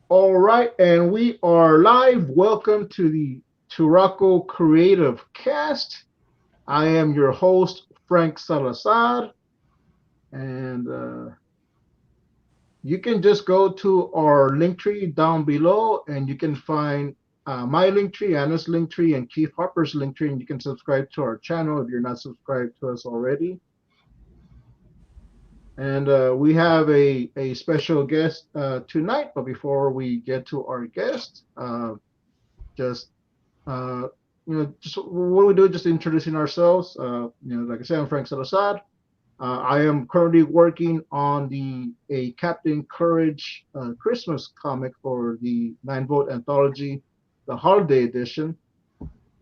All right, and we are live. Welcome to the Turaco Creative Cast. I am your host, Frank Salazar, and you can just go to our Linktree down below, and you can find my Linktree, Anna's Linktree, and Keith Harper's Linktree, and you can subscribe to our channel if you're not subscribed to us already. And we have a special guest tonight, but before we get to our guest, just Uh, just what do we do? Just introducing ourselves. Like I said, I'm Frank Salazar. I am currently working on a Captain Courage Christmas comic for the 9-vote anthology, the holiday edition,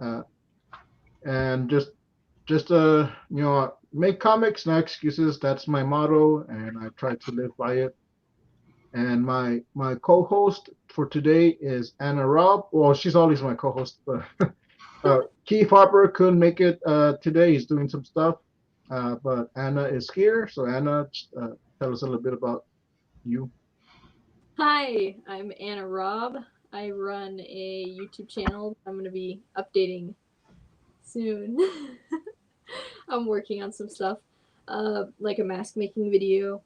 uh, and just make comics, not excuses. That's my motto, and I try to live by it. And my co-host for today is Anna Raub. Well, she's always my co-host, but Keith Harper couldn't make it today. He's doing some stuff, but Anna is here. So Anna, tell us a little bit about you. Hi, I'm Anna Raub. I run a YouTube channel I'm going to be updating soon. I'm working on some stuff, like a mask making video.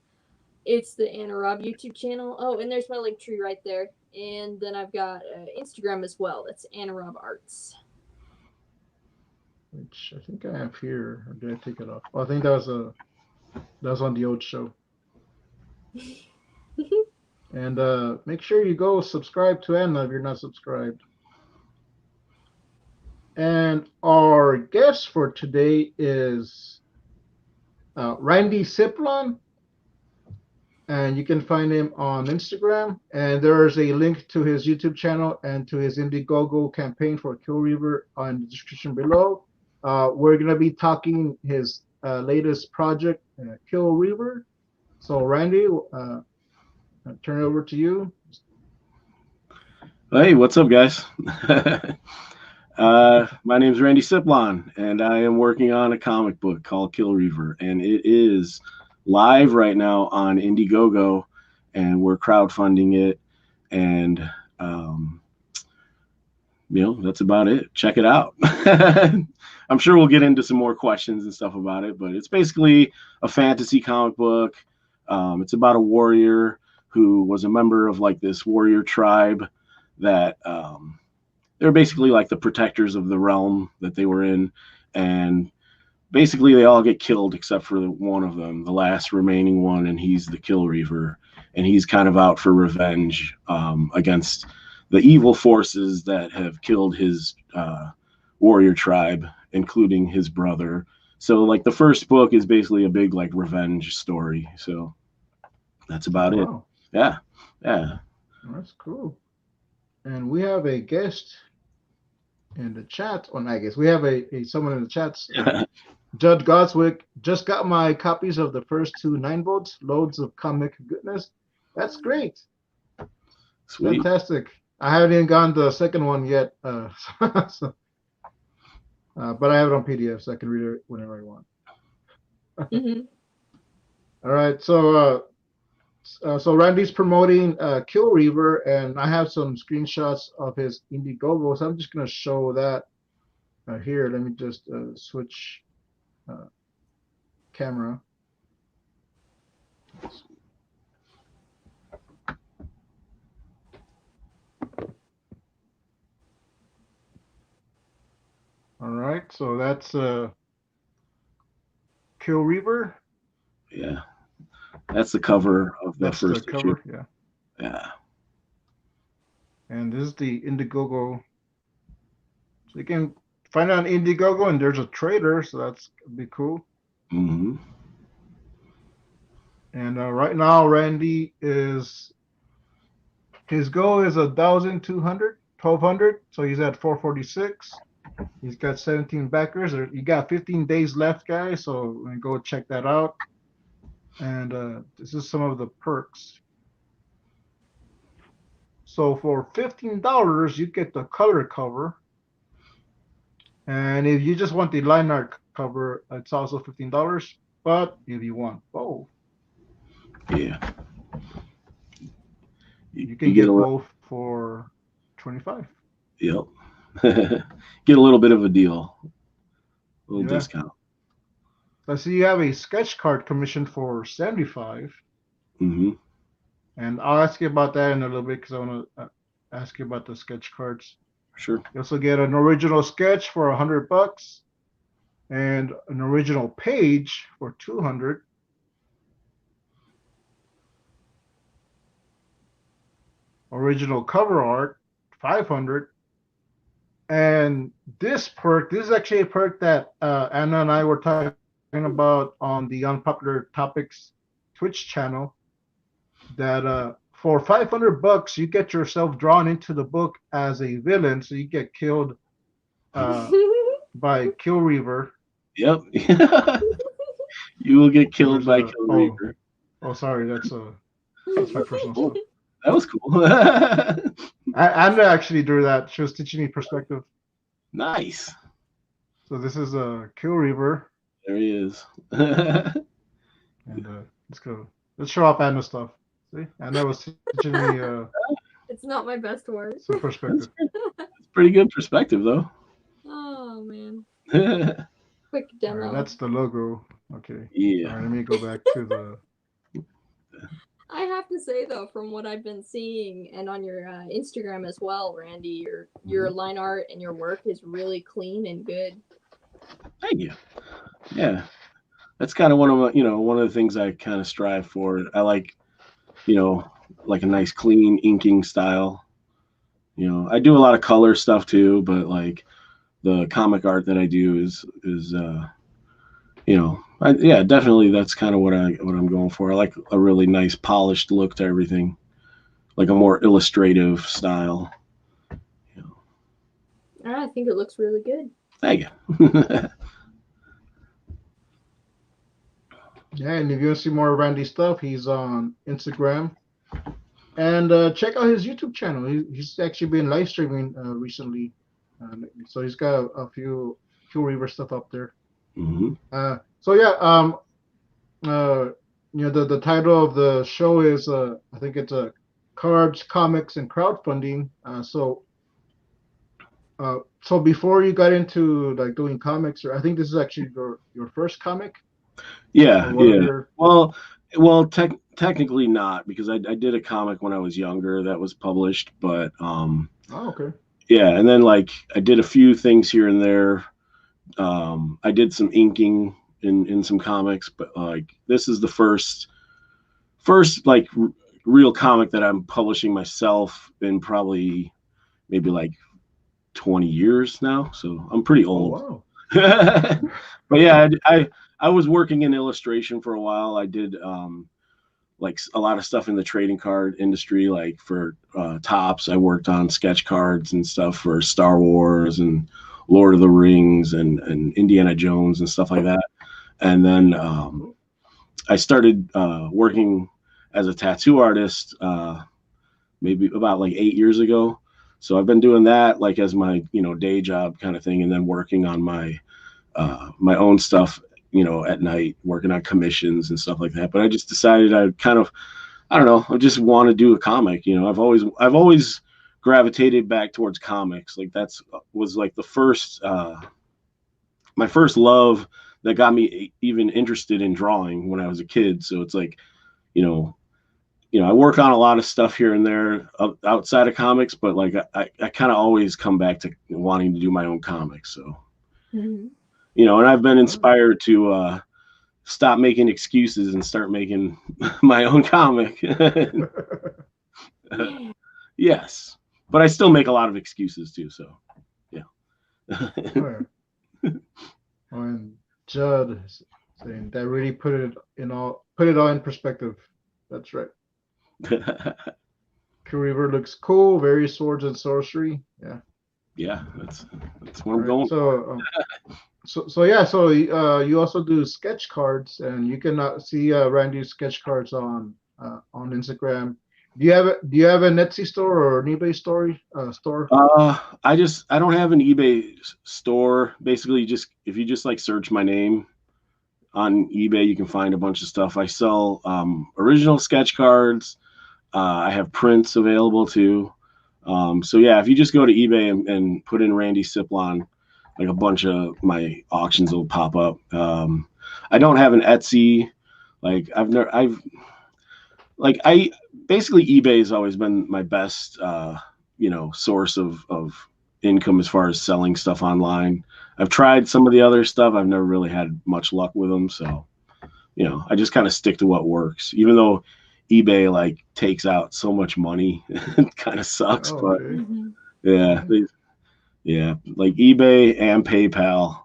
It's the Anna Raub YouTube channel. Oh, and there's my link tree right there. And then I've got Instagram as well. It's Anna Raub Arts. Which I think I have here. Or did I take it off? Oh, I think that was on the old show. And make sure you go subscribe to Anna if you're not subscribed. And our guest for today is Randy Siplon, and you can find him on Instagram. And there's a link to his YouTube channel and to his Indiegogo campaign for Kill Reaver on the description below. We're gonna be talking his latest project, Kill Reaver. So Randy, I'll turn it over to you. Hey, what's up, guys? My name is Randy Siplon, and I am working on a comic book called Kill Reaver, and it is live right now on Indiegogo, and we're crowdfunding it, and that's about it. Check it out. I'm sure we'll get into some more questions and stuff about it, but it's basically a fantasy comic book. It's about a warrior who was a member of like this warrior tribe that they're basically like the protectors of the realm that they were in, and basically they all get killed except for one of them, the last remaining one, and he's the Kill Reaver, and he's kind of out for revenge against the evil forces that have killed his warrior tribe, including his brother. So like the first book is basically a big like revenge story. So that's about it. Wow, Yeah. that's cool. And we have a guest in the chat. On I guess we have a someone in the chats. Judge Godswick just got my copies of the first two 9-votes. Loads of comic goodness. That's great. Sweet. Fantastic. I haven't even gotten the second one yet, so, but I have it on PDF, so I can read it whenever I want. Mm-hmm. All right, so Randy's promoting Kill Reaver, and I have some screenshots of his Indiegogo, so I'm just gonna show that here. Let me just switch camera. All right, so that's Kill Reaver. Yeah. That's the cover of the That's the first issue. cover, yeah. Yeah. And this is the Indiegogo. So you can find it on Indiegogo, and there's a trailer, so that's be cool. Mm-hmm. And right now, Randy is his goal is 1,200, 1,200. So he's at 446. He's got 17 backers. You got 15 days left, guys. So go check that out. And this is some of the perks. So for $15, you get the color cover. And if you just want the line art cover, it's also $15. But if you want both, Yeah. You can get get a both for 25. yep. Get a little bit of a deal, a little Yeah. discount. I see you have a sketch card commission for 75. Mm-hmm. And I'll ask you about that in a little bit because I want to ask you about the sketch cards. Sure. You also get an original sketch for $100 and an original page for 200. Original cover art, 500. And this perk, this is actually a perk that Anna and I were talking about on the Unpopular Topics Twitch channel. That for $500 you get yourself drawn into the book as a villain, so you get killed by Kill Reaver. Yep. You will get killed by Kill Reaver. Oh, sorry, that's my personal stuff. That was cool. Anna actually drew that. She was teaching me perspective. Nice. So this is a Kill Reaver. There he is. And let's go. Let's show off Anna's stuff. See, Anna was teaching me It's not my best work. some perspective. That's pretty good perspective, though. Oh man. Yeah. Quick demo. Right, that's the logo. Okay. All right, let me go back to the. I have to say though, from what I've been seeing and on your Instagram as well, Randy, your line art and your work is really clean and good. Thank you. Yeah, that's kind of one of the things I kind of strive for. I like, like a nice clean inking style. I do a lot of color stuff too, but like the comic art that I do is definitely that's kind of what I'm going for. I like a really nice polished look to everything, like a more illustrative style. I think it looks really good. Thank you. Yeah, and if you want to see more of Randy's stuff, he's on Instagram. And check out his YouTube channel. He's actually been live streaming recently. So he's got a few Reaver stuff up there. Mm-hmm. So yeah, the title of the show is I think it's Cards, Comics, and Crowdfunding. So before you got into like doing comics, or I think this is actually your first comic. Yeah. Well, technically not, because I did a comic when I was younger that was published, but okay. Yeah, and then like I did a few things here and there. I did some inking in some comics, but like this is the first like real comic that I'm publishing myself in probably maybe like 20 years now. So I'm pretty old. Oh, wow. But yeah, I was working in illustration for a while. I did like a lot of stuff in the trading card industry, like for Topps. I worked on sketch cards and stuff for Star Wars and Lord of the Rings and Indiana Jones and stuff like that. And then I started working as a tattoo artist maybe about like 8 years ago. So I've been doing that like as my day job kind of thing, and then working on my my own stuff at night, working on commissions and stuff like that. But I just decided I don't know, I just want to do a comic. I've always gravitated back towards comics. Like was like the first my first love that got me even interested in drawing when I was a kid. So it's like, I work on a lot of stuff here and there outside of comics, but like I kind of always come back to wanting to do my own comics. So, and I've been inspired to stop making excuses and start making my own comic. Yes, but I still make a lot of excuses too. So, yeah. And Judd saying that really put it all in perspective. That's right. Reaver looks cool. Very swords and sorcery. Yeah. Yeah, that's what I'm going. So you also do sketch cards, and you can see Randy's sketch cards on Instagram. Do you have an Etsy store or an eBay store? I don't have an eBay store. Basically, if you just like search my name on eBay, you can find a bunch of stuff. I sell original sketch cards. I have prints available too. So yeah, if you just go to eBay and put in Randy Siplon, like a bunch of my auctions will pop up. I don't have an Etsy. Like I basically eBay has always been my best, source of income as far as selling stuff online. I've tried some of the other stuff. I've never really had much luck with them. So, I just kind of stick to what works, even though eBay like takes out so much money. It kind of sucks, Oh, but okay. yeah, like eBay and PayPal,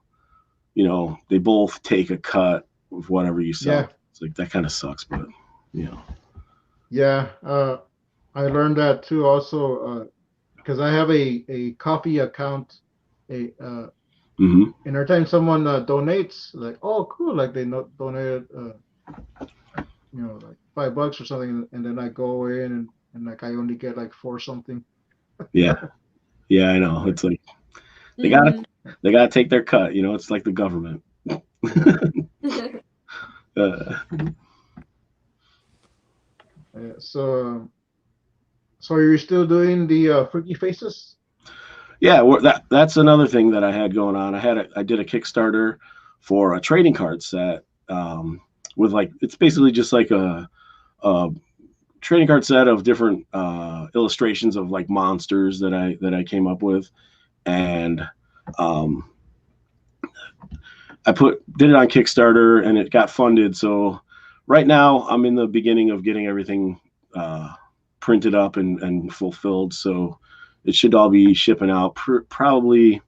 they both take a cut of whatever you sell. Yeah. It's like that kind of sucks, but Yeah. I learned that too also because I have a coffee account. Mhm. And every time someone donates, like, oh, cool, like they donated, like $5 or something, and then I go in and like I only get like four something. Yeah, I know. It's like they gotta take their cut. It's like the government. Yeah, so you're still doing the freaky faces? Yeah, that's another thing that I had going on. I did a Kickstarter for a trading card set with like it's basically just like a trading card set of different illustrations of like monsters that I came up with, and I did it on Kickstarter and it got funded. So right now I'm in the beginning of getting everything printed up and fulfilled. So it should all be shipping out probably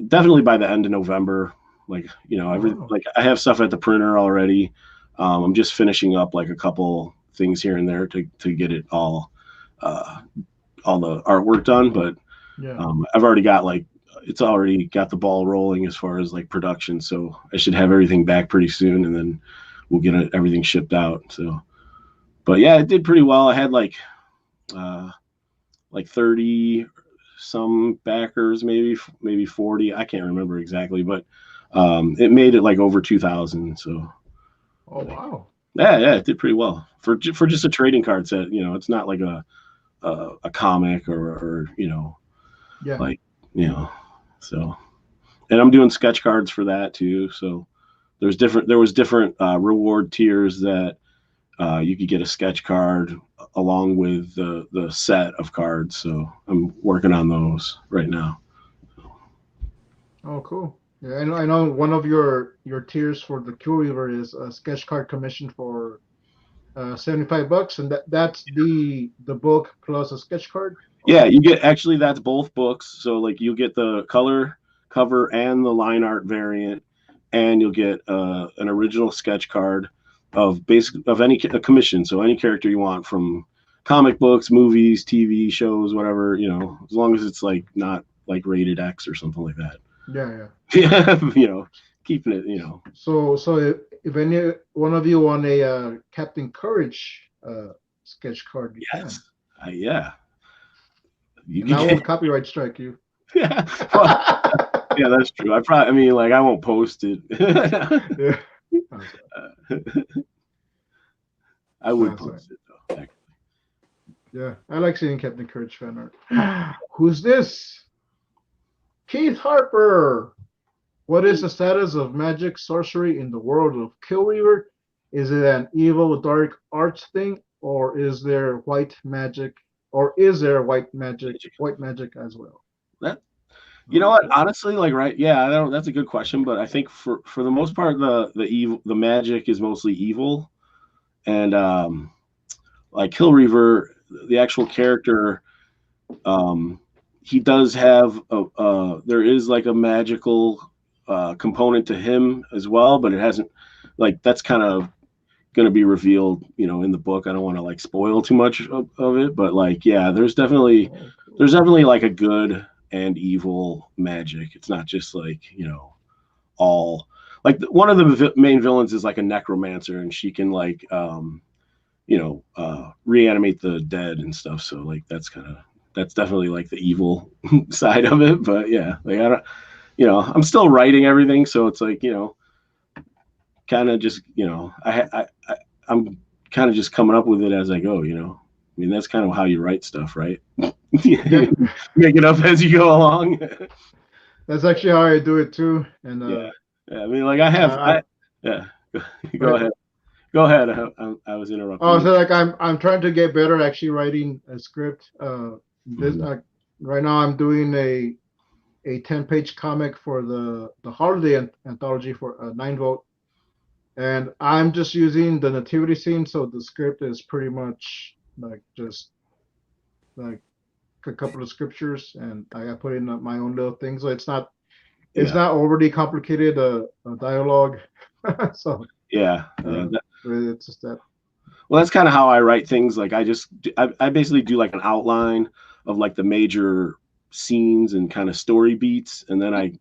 definitely by the end of November. Like, like I have stuff at the printer already. I'm just finishing up like a couple things here and there to get it all the artwork done. But Yeah. I've already got it's already got the ball rolling as far as like production. So I should have everything back pretty soon, and then we'll get everything shipped out. So, but yeah, it did pretty well. I had like 30 some backers, maybe 40. I can't remember exactly, but it made it like over 2,000. So, oh wow, yeah, it did pretty well for just a trading card set. It's not like a comic or yeah, like so. And I'm doing sketch cards for that too. So there was different reward tiers that you could get a sketch card along with the set of cards. So I'm working on those right now. oh cool. Yeah, I know one of your tiers for the Reaver is a sketch card commission for $75, and that's the book plus a sketch card. Yeah, you get that's both books. So like you get the color cover and the line art variant, and you'll get an original sketch card of any commission. So any character you want from comic books, movies, TV shows, whatever, as long as it's like not like rated X or something like that. Yeah. Yeah, keeping it, So if any one of you want a Captain Courage sketch card, you yes, yeah. can. I won't copyright strike you. Yeah, well, yeah, that's true. I won't post it. Yeah. I would post it though. Actually. Yeah, I like seeing Captain Courage fan art. Who's this? Keith Harper. What is the status of magic sorcery in the world of Killweaver? Is it an evil dark arts thing, or is there white magic, white magic as well? That you know what? Honestly, right? Yeah, that's a good question, but I think for the most part, the magic is mostly evil, and like Killweaver, the actual character, he does have there is like a magical component to him as well, but it hasn't that's kind of going to be revealed in the book. I don't want to like spoil too much of it, but there's definitely like a good and evil magic. It's not just like all like one of the main villains is like a necromancer, and she can reanimate the dead and stuff. So that's definitely like the evil side of it. But yeah, I don't, I'm still writing everything, so it's kind of just I'm kind of just coming up with it as I go, you know. I mean, that's kind of how you write stuff, right? Make it up as you go along. That's actually how I do it too. And yeah. I mean, like yeah. Go ahead. Go ahead. I was interrupting. Oh, so like I'm trying to get better at actually writing a script. Right now I'm doing a 10-page comic for the holiday anthology for 9-vote, and I'm just using the nativity scene, so the script is pretty much like just like a couple of scriptures, and I put in my own little things, so it's not overly complicated dialogue. So it's just that. Well, that's kind of how I write things. Like I basically do like an outline of like the major scenes and kind of story beats, and then I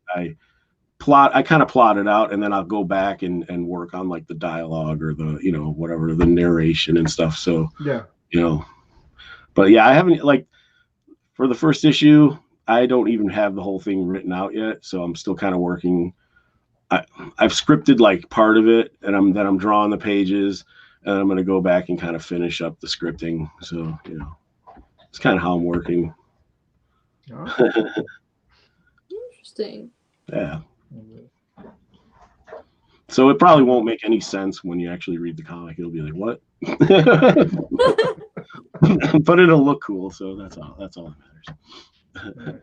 kind of plot it out, and then I'll go back and work on like the dialogue or the, you know, whatever, the narration and stuff. So yeah, you know, but yeah, I haven't, like, for the first issue, I don't even have the whole thing written out yet, so I'm still kind of working. I've scripted like part of it, and I'm drawing the pages, and I'm going to go back and kind of finish up the scripting. So, you know, it's kind of how I'm working. Oh. Interesting. Yeah. So it probably won't make any sense when you actually read the comic. It'll be like, what? But it'll look cool, so that's all that matters.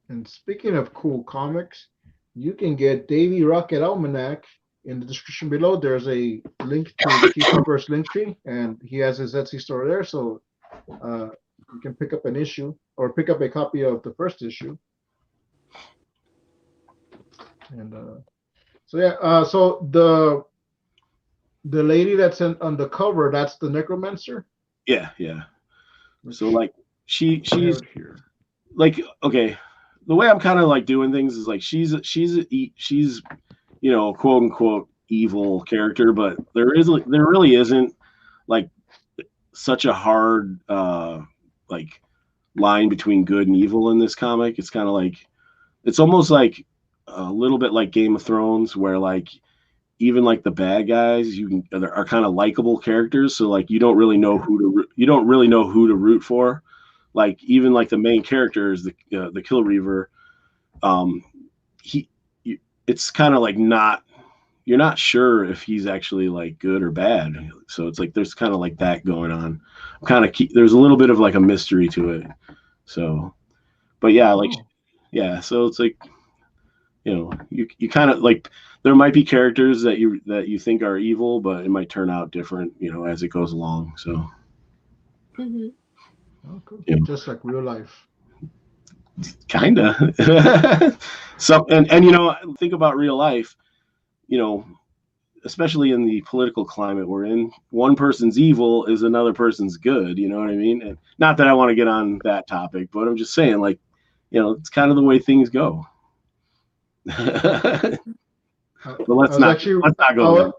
And speaking of cool comics, you can get Davy Rocket Almanac in the description below. There's a link to Keeper's Linktree, and he has his Etsy store there, so you can pick up an issue or pick up a copy of the first issue. And so yeah, so the lady that's on the cover, that's the necromancer. Yeah. So like she's like, okay, the way I'm kind of like doing things is like she's you know, quote unquote evil character, but there really isn't like such a hard like line between good and evil in this comic. It's kind of like, it's almost like a little bit like Game of Thrones, where like even like the bad guys are kind of likable characters, so like you don't really know who to root for. Like even like the main character is the Kill Reaver. It's kind of like you're not sure if he's actually like good or bad. So it's like there's kind of like that going on. There's a little bit of like a mystery to it. So, but yeah, like so it's like, you know, you kind of like, there might be characters that you think are evil, but it might turn out different, you know, as it goes along. So, Mm-hmm. Oh, cool. You know. Just like real life. Kinda. So, and you know, think about real life, you know, especially in the political climate we're in, one person's evil is another person's good. You know what I mean? And not that I want to get on that topic, but I'm just saying, like, you know, it's kind of the way things go. But let's not go there.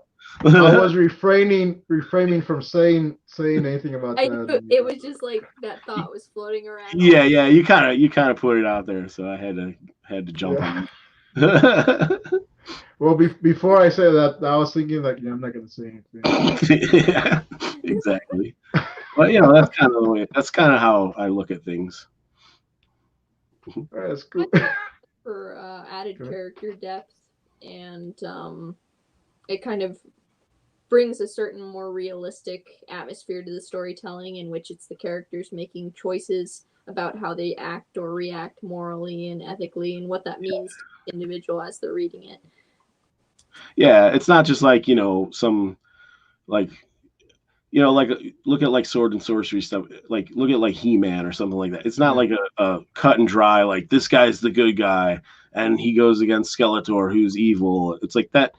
I was refraining from saying anything about that. It was just like that thought was floating around. Yeah, you kind of put it out there, so I had to jump on. Well, before I say that, I was thinking like, I'm not going to say anything. Yeah, exactly. But you know, that's kind of the way. That's kind of how I look at things. That's cool. For added character depth, and it kind of brings a certain more realistic atmosphere to the storytelling, in which it's the characters making choices about how they act or react morally and ethically, and what that means to the individual as they're reading it. Yeah, it's not just like, you know, some like, you know, like look at like sword and sorcery stuff, like look at like He-Man or something like that. It's not like a cut and dry, like this guy's the good guy and he goes against Skeletor who's evil. It's like that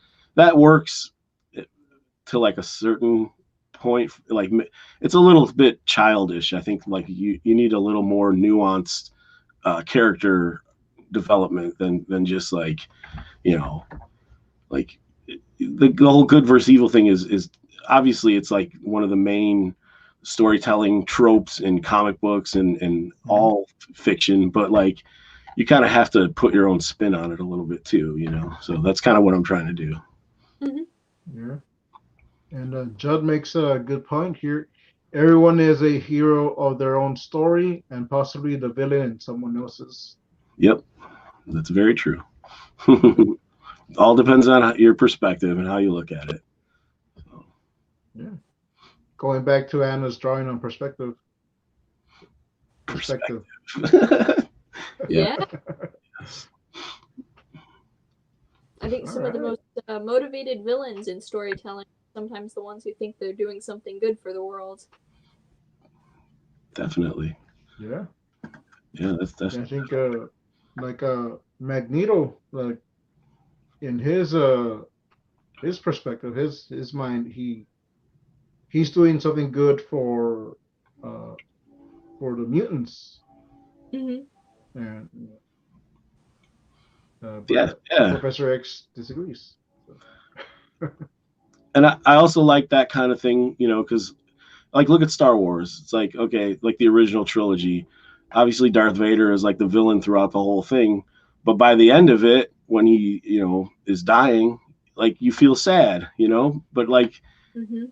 works to like a certain point. Like it's a little bit childish. I think like you need a little more nuanced character development than just like, you know, like the whole good versus evil thing is obviously it's like one of the main storytelling tropes in comic books and all fiction, but like you kind of have to put your own spin on it a little bit too, you know. So that's kind of what I'm trying to do. Mm-hmm. Yeah. And Judd makes a good point here. Everyone is a hero of their own story and possibly the villain in someone else's. Yep, that's very true. All depends on your perspective and how you look at it. So. Yeah. Going back to Anna's drawing on perspective. Perspective. Yeah. I think some of the most motivated villains in storytelling are sometimes the ones who think they're doing something good for the world. Definitely. Yeah. Yeah, that's definitely. I think like Magneto, like in his perspective, his mind, he's doing something good uh for the mutants. Mm-hmm. And Yeah, but yeah. Professor X disagrees. So. And I also like that kind of thing, you know, because like look at Star Wars. It's like, okay, like the original trilogy. Obviously, Darth Vader is like the villain throughout the whole thing, but by the end of it, when he, you know, is dying, like you feel sad, you know. But like Mm-hmm.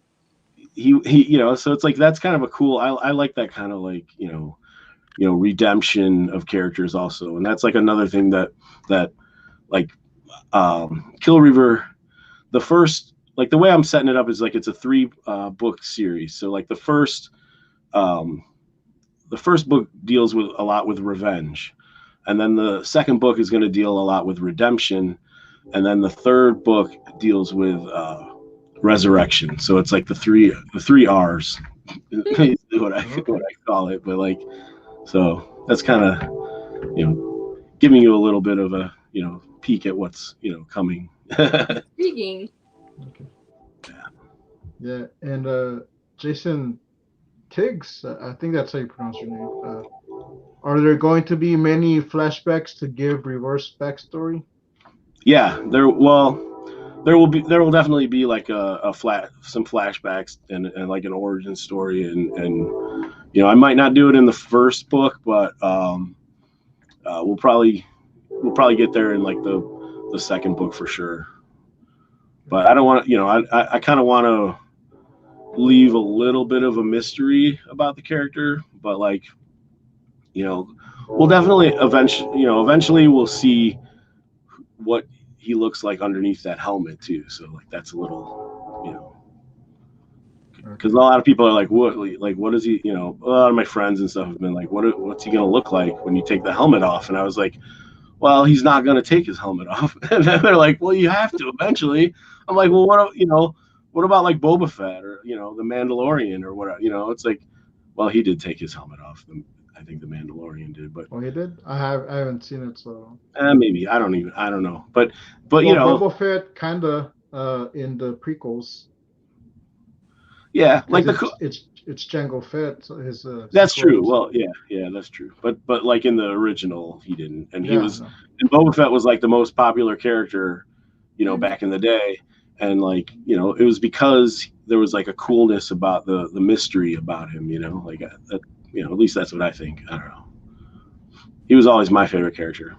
he, you know, so it's like that's kind of a cool. I like that kind of like you know redemption of characters also, and that's like another thing that like Kill Reaver, the first, like the way I'm setting it up is like it's a 3 book series. So like um, the first book deals with a lot with revenge, and then the second book is going to deal a lot with redemption, and then the third book deals with resurrection. So it's like the three R's, what I call it. But like, so that's kind of giving you a little bit of a peek at what's coming. Intriguing. Okay. Yeah, and Jason Tiggs, I think that's how you pronounce your name. Are there going to be many flashbacks to give reverse backstory? Yeah, there will definitely be like some flashbacks and like an origin story and I might not do it in the first book, but we'll probably get there in like the second book for sure. But I don't want to, I kind of want to leave a little bit of a mystery about the character, but like, we'll definitely eventually we'll see what he looks like underneath that helmet too. So like that's a little, because a lot of people are like, what is he? A lot of my friends and stuff have been like, what's he gonna look like when you take the helmet off? And I was like, well, he's not gonna take his helmet off. And then they're like, well, you have to eventually. I'm like, well, what about like Boba Fett or the Mandalorian or whatever? It's like, well, he did take his helmet off. I think the Mandalorian did, but he did. I haven't seen it, so maybe I don't know, but well, Boba Fett kinda in the prequels. Yeah, like it's Jango Fett. His that's true. Well, yeah, that's true. But like in the original, he didn't, and he was, and Boba Fett was like the most popular character, back in the day, and like it was because there was like a coolness about the mystery about him, like that, at least that's what I think. I don't know. He was always my favorite character.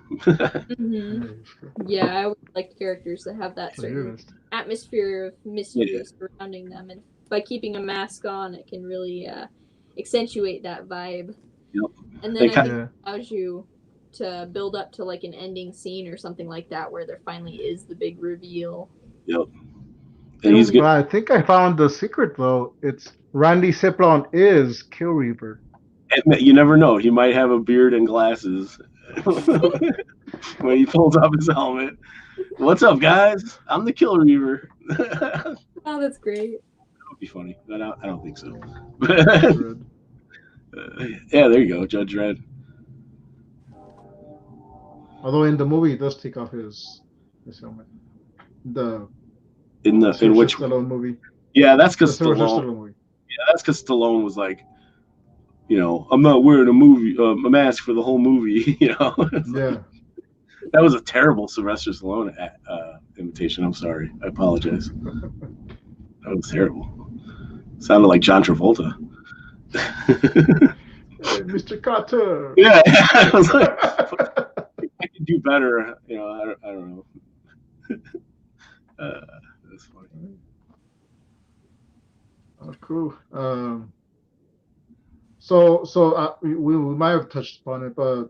Yeah, I always like characters that have that certain atmosphere of mystery surrounding them, and by keeping a mask on, it can really accentuate that vibe. Yep. And then I think it allows you to build up to like an ending scene or something like that, where there finally is the big reveal. Yep. And he's good. I think I found the secret though. It's Randy Siplon is Kill Reaver. You never know. He might have a beard and glasses when he pulls off his helmet. What's up, guys? I'm the Kill Reaver. Oh, that's great. That would be funny, but I don't think so. Yeah, there you go, Judge Dredd. Although in the movie, he does take off his helmet. In which Stallone movie? Yeah, that's because Stallone. Yeah, that's because Stallone was like, I'm not wearing a mask for the whole movie. Yeah. That was a terrible Sylvester Stallone imitation. I'm sorry. I apologize. That was terrible. Sounded like John Travolta. Hey, Mr. Carter. Yeah. I was like, I could do better. I don't know. That's funny. Oh, cool. We might have touched upon it, but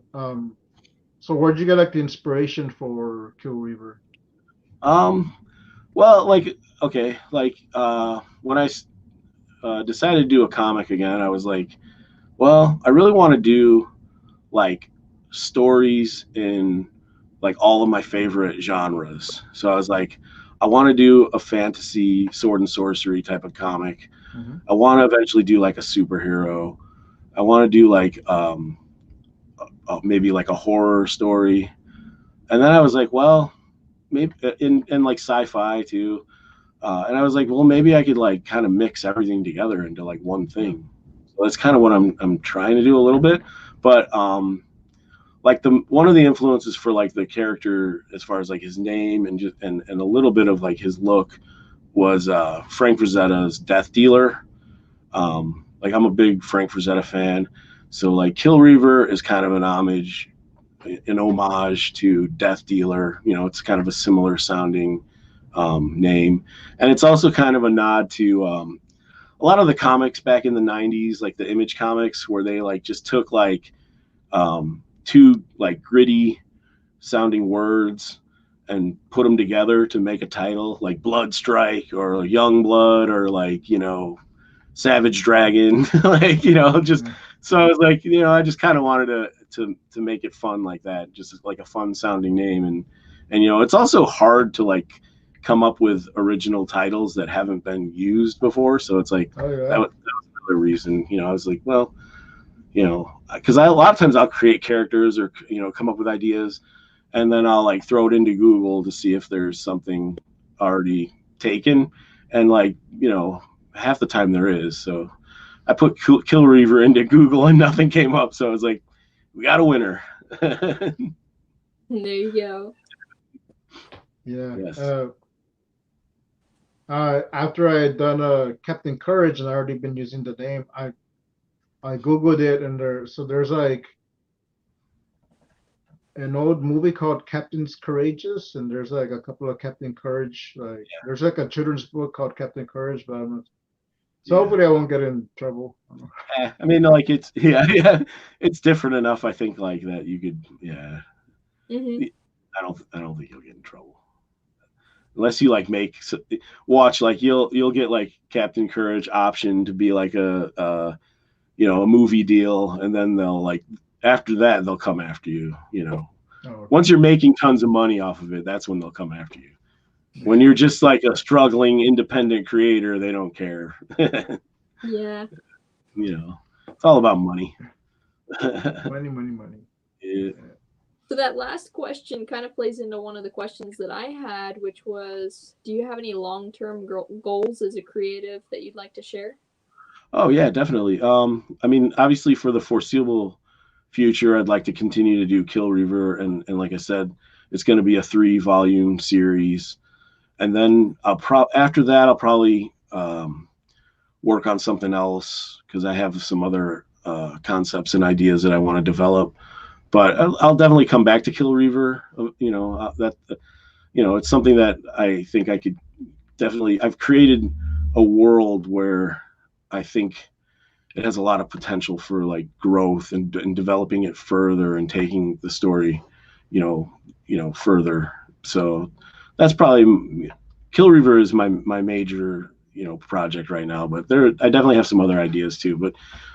so where'd you get like the inspiration for Kill Reaver? Well, like okay, like when I decided to do a comic again, I was like, well, I really want to do like stories in like all of my favorite genres. So I was like, I want to do a fantasy sword and sorcery type of comic. Mm-hmm. I want to eventually do like a superhero. I want to do like maybe like a horror story. And then I was like, well, maybe in like sci-fi too. And I was like, well, maybe I could like kind of mix everything together into like one thing. So that's kind of what I'm trying to do a little bit. But like the one of the influences for like the character as far as like his name and just and a little bit of like his look was Frank Frazetta's Death Dealer. Like I'm a big Frank Frazetta fan, so like Kill Reaver is kind of an homage to Death Dealer. You know, it's kind of a similar sounding name, and it's also kind of a nod to a lot of the comics back in the '90s, like the Image comics, where they like just took like two like gritty sounding words and put them together to make a title, like Blood Strike or Young Blood or like Savage Dragon, like just Mm-hmm. so I was like, I just kind of wanted to make it fun like that, just like a fun sounding name, and it's also hard to like come up with original titles that haven't been used before, so it's like Oh yeah. that was another reason. I was like, well, because a lot of times I'll create characters or come up with ideas, and then I'll like throw it into Google to see if there's something already taken, and like half the time there is. So I put Kill Reaver into Google and nothing came up, so I was like, we got a winner. There you go. Yeah. Yes. After I had done Captain Courage and I already been using the name, I googled it and there's like an old movie called Captain's Courageous, and there's like a couple of Captain Courage, like there's like a children's book called Captain Courage, but I'm not, so hopefully I won't get in trouble. I mean, like it's yeah, it's different enough. I think like that you could Mm-hmm. I don't think you'll get in trouble unless you like watch like you'll get like Captain Courage option to be like a movie deal, and then they'll like after that they'll come after you. Oh, okay. Once you're making tons of money off of it, that's when they'll come after you. When you're just like a struggling independent creator, they don't care. Yeah. It's all about money. Money. Yeah. So that last question kind of plays into one of the questions that I had, which was, do you have any long-term goals as a creative that you'd like to share? Oh yeah, definitely. I mean, obviously for the foreseeable future, I'd like to continue to do Kill Reaver, and like I said, it's going to be a 3-volume series, and then after that I'll probably work on something else because I have some other concepts and ideas that I want to develop. But I'll definitely come back to Kill Reaver. It's something that I think I could definitely. I've created a world where I think it has a lot of potential for like growth and developing it further and taking the story, further. So that's probably Kill Reaver is my major project right now. But I definitely have some other ideas too.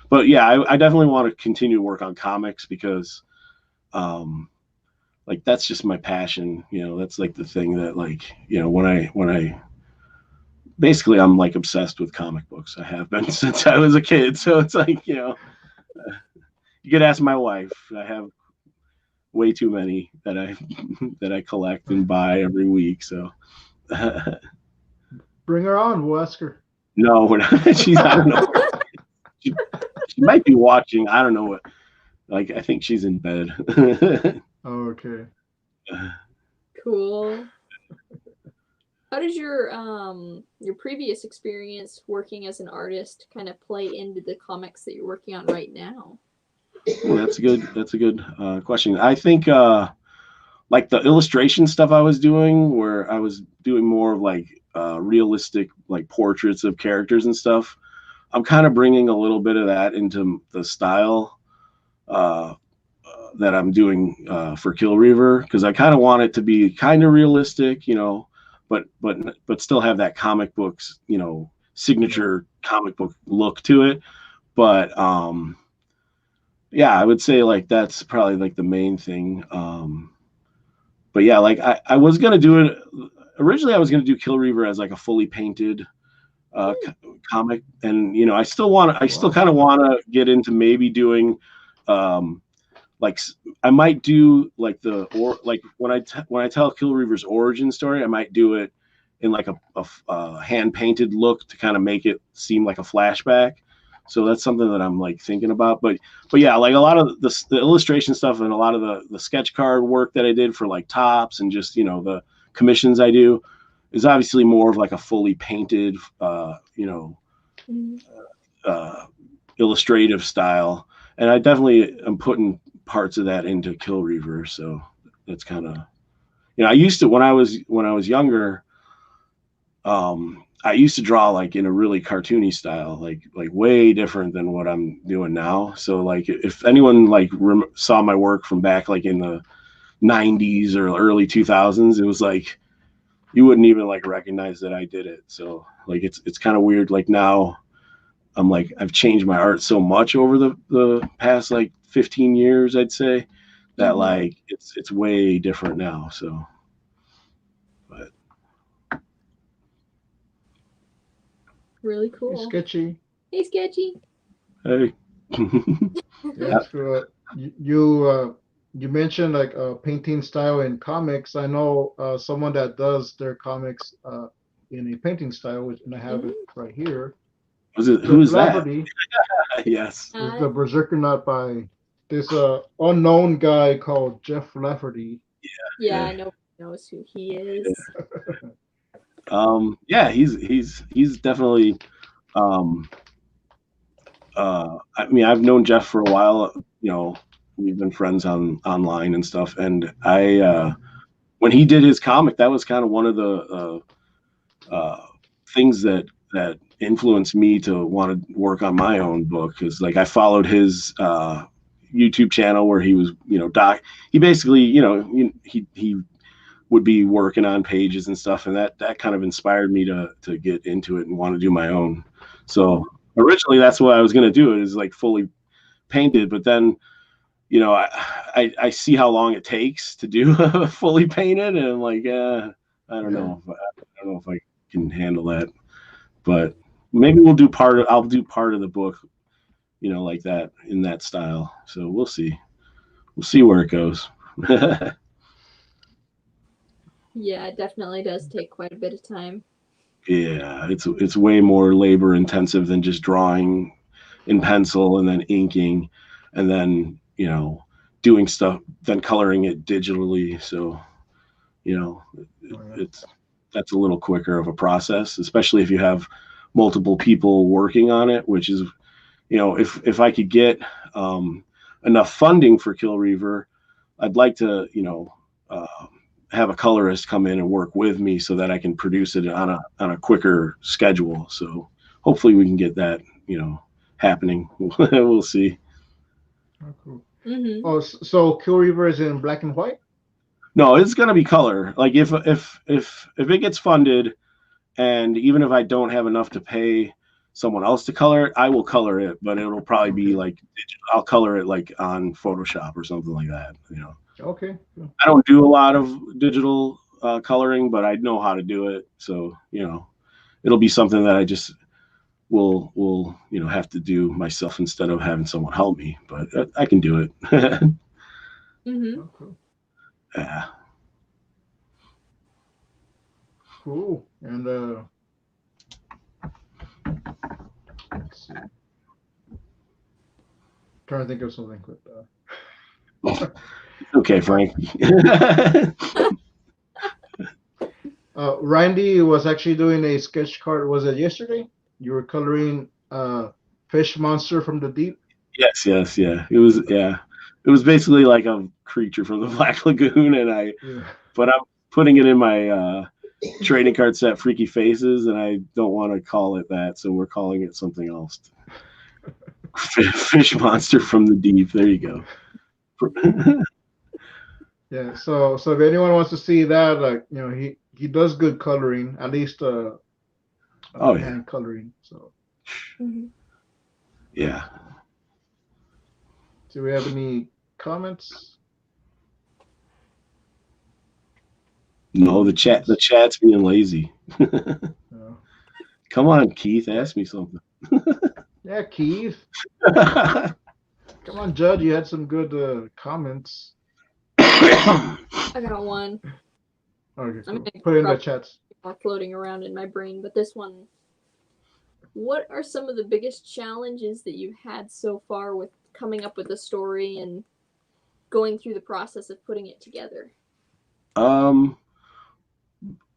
But yeah, I definitely want to continue to work on comics because like that's just my passion. That's like the thing that like when I basically I'm like obsessed with comic books. I have been since I was a kid, so it's like you could ask my wife. I have way too many that I collect and buy every week, so Bring her on, we'll ask her. no, we're not. She's I don't know. She might be watching. I don't know what. Like I think she's in bed. Oh, okay. Cool. How does your previous experience working as an artist kind of play into the comics that you're working on right now? That's a good question. I think like the illustration stuff I was doing, where I was doing more of like realistic like portraits of characters and stuff. I'm kind of bringing a little bit of that into the style that I'm doing for Kill Reaver, because I kind of want it to be kind of realistic, but still have that comic books, signature comic book look to it. But yeah, I would say like that's probably like the main thing. But yeah, like I was gonna do it originally. I was gonna do Kill Reaver as like a fully painted comic, and I still kind of want to get into maybe doing like I might do like when I tell Kill Reaver's origin story, I might do it in like a hand painted look to kind of make it seem like a flashback. So that's something that I'm like thinking about. But yeah, like a lot of the illustration stuff and a lot of the sketch card work that I did for like tops and just the commissions I do is obviously more of like a fully painted illustrative style. And I definitely am putting parts of that into Kill Reaver. So that's kind of, I used to, when I was younger, I used to draw like in a really cartoony style, like way different than what I'm doing now. So like if anyone like saw my work from back like in the 90s or early 2000s, it was like you wouldn't even like recognize that I did it. So like it's kind of weird. Like now I'm like I've changed my art so much over the past like 15 years, I'd say, that like it's way different now. So but really cool. Hey, Sketchy. Hey, Sketchy. Hey. Yeah, so, you mentioned like painting style in comics. I know someone that does their comics in a painting style, and I have it right here. Who is that? Yes. It's the Berserker Knot by this unknown guy called Jeff Lafferty. Yeah, I know knows who he is. Yeah, he's definitely I mean, I've known Jeff for a while, we've been friends online and stuff, and I when he did his comic, that was kind of one of the things that influenced me to want to work on my own book, because like I followed his YouTube channel where he was he basically he would be working on pages and stuff, and that kind of inspired me to get into it and want to do my own. So originally that's what I was going to do, it is like fully painted, but then I see how long it takes to do fully painted, and I'm like I don't know if I can handle that. But maybe I'll do part of the book, like that, in that style. So we'll see where it goes. Yeah, it definitely does take quite a bit of time. Yeah, it's way more labor intensive than just drawing in pencil and then inking and then doing stuff, then coloring it digitally. So that's a little quicker of a process, especially if you have multiple people working on it, which is, if I could get enough funding for Kill Reaver, I'd like to, have a colorist come in and work with me so that I can produce it on a quicker schedule. So hopefully we can get that, happening. We'll see. Oh, cool. Mm-hmm. Oh, so Kill Reaver is in black and white? No, it's gonna be color. Like if it gets funded, and even if I don't have enough to pay someone else to color it, I will color it, but it'll probably be like I'll color it like on Photoshop or something like that. Okay. I don't do a lot of digital coloring, but I know how to do it. So it'll be something that I just will have to do myself instead of having someone help me. But I can do it. Mm-hmm. Oh, cool. Yeah. Cool. And let's see. Trying to think of something quick. Okay, Frank. Randy was actually doing a sketch card. Was it yesterday? You were coloring fish monster from the deep. Yes, yeah. It was basically like a creature from the Black Lagoon, and but I'm putting it in my trading card set Freaky Faces, and I don't want to call it that, so we're calling it something else. Fish Monster from the Deep. There you go. Yeah. So if anyone wants to see that, like, he does good coloring, at least hand coloring. So. Yeah. Do we have any comments? No, the chat's being lazy. No. Come on, Keith, ask me something. Yeah, Keith. Come on, Judd. You had some good comments. I got one. Okay, cool. Put it in the chats. Floating around in my brain, but this one. What are some of the biggest challenges that you've had so far with coming up with a story and going through the process of putting it together?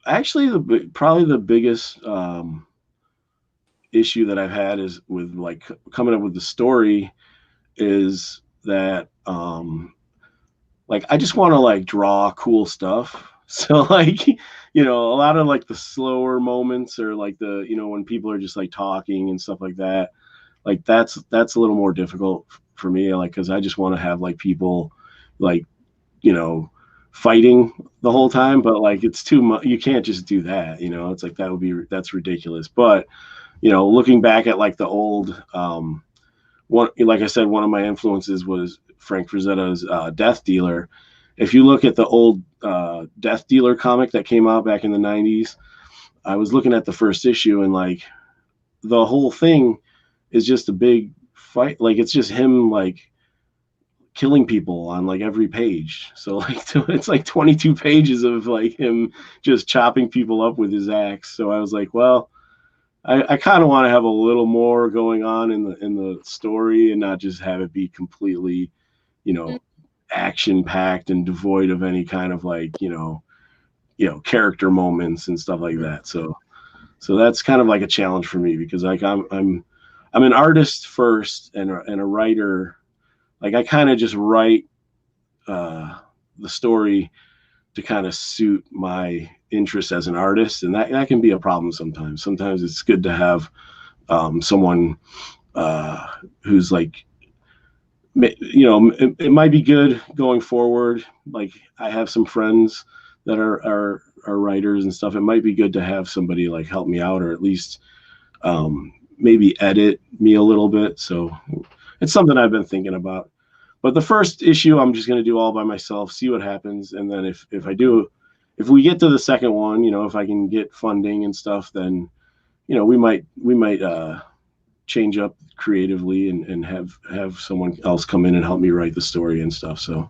Actually, probably the biggest issue that I've had is with like coming up with the story is that like I just want to like draw cool stuff. So like, a lot of like the slower moments or like the, when people are just like talking and stuff like that, like that's a little more difficult for me, like, because I just want to have like people like, fighting the whole time, but like it's too much. You can't just do that, it's like that's ridiculous. But looking back at like the old one, like I said, one of my influences was Frank Frazetta's Death Dealer. If you look at the old Death Dealer comic that came out back in the 90s, I was looking at the first issue, and like the whole thing is just a big fight. Like it's just him like killing people on like every page. So like it's like 22 pages of like him just chopping people up with his axe. So I was like, well, I kind of want to have a little more going on in the story and not just have it be completely, action packed and devoid of any kind of like, character moments and stuff like that. So that's kind of like a challenge for me, because like I'm an artist first and a writer. Like I kind of just write the story to kind of suit my interest as an artist, and that can be a problem sometimes. Sometimes it's good to have someone who's like, it might be good going forward. Like I have some friends that are writers and stuff. It might be good to have somebody like help me out, or at least maybe edit me a little bit. So it's something I've been thinking about. But the first issue, I'm just going to do all by myself, see what happens. And then if we get to the second one, if I can get funding and stuff, then, we might change up creatively and have someone else come in and help me write the story and stuff. So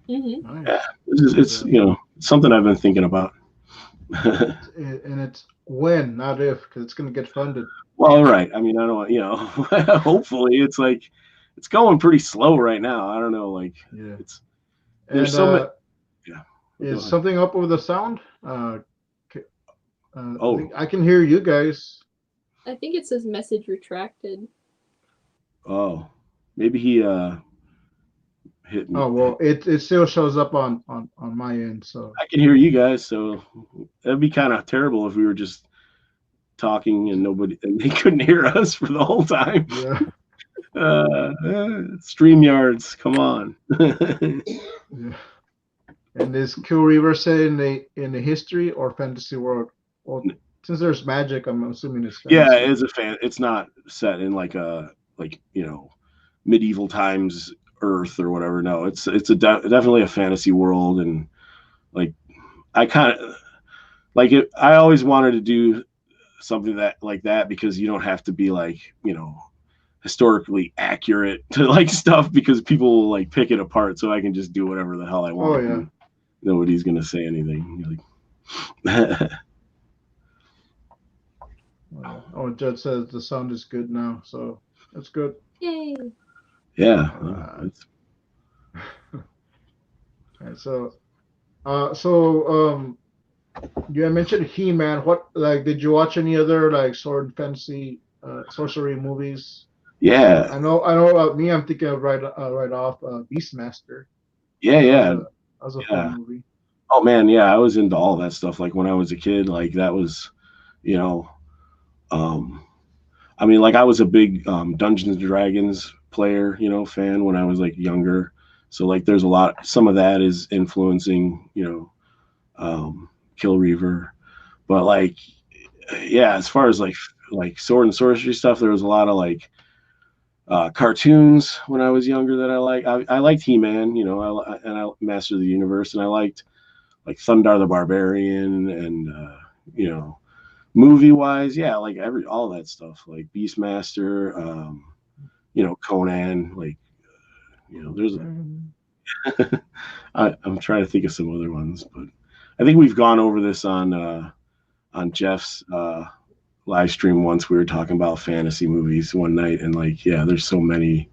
yeah, it's something I've been thinking about. And it's when, not if, because it's going to get funded. Well, right. I mean, I don't want, hopefully it's like, it's going pretty slow right now. I don't know, like there's so many. Yeah. Is something up with the sound? I can hear you guys. I think it says message retracted. Oh, maybe he hit me. Oh well, it still shows up on my end, so I can hear you guys. So that'd be kind of terrible if we were just talking and they couldn't hear us for the whole time. Yeah. StreamYards, come on. Yeah. And is Kill Reaver set in the history or fantasy world? Well, since there's magic, I'm assuming it's fantasy. Yeah, it is it's not set in like a medieval times Earth or whatever. No, it's definitely a fantasy world, and like I kind of like it. I always wanted to do something that because you don't have to be like historically accurate to like stuff, because people will like pick it apart, so I can just do whatever the hell I want. Oh yeah. Nobody's gonna say anything. Like, oh, Judd says the sound is good now, so that's good. Yay. Yeah. Okay, so you had mentioned He-Man. What, like, did you watch any other like sword and fantasy sorcery movies? Yeah. I know. Me, I'm thinking of right off Beastmaster. Yeah. That was a fun movie. Oh man, yeah, I was into all that stuff. Like when I was a kid, like that was, you know, um, I mean, like I was a big Dungeons and Dragons player, fan when I was like younger. So like, there's a lot. Some of that is influencing, Kill Reaver, but like, yeah, as far as like sword and sorcery stuff, there was a lot of like cartoons when I was younger that I like. I liked He-Man, and I Master of the Universe, and I liked like Thundar the Barbarian, and movie wise, yeah, like all that stuff, like Beastmaster, Conan, like there's I'm trying to think of some other ones, but I think we've gone over this on Jeff's live stream once. We were talking about fantasy movies one night, and like, yeah, there's so many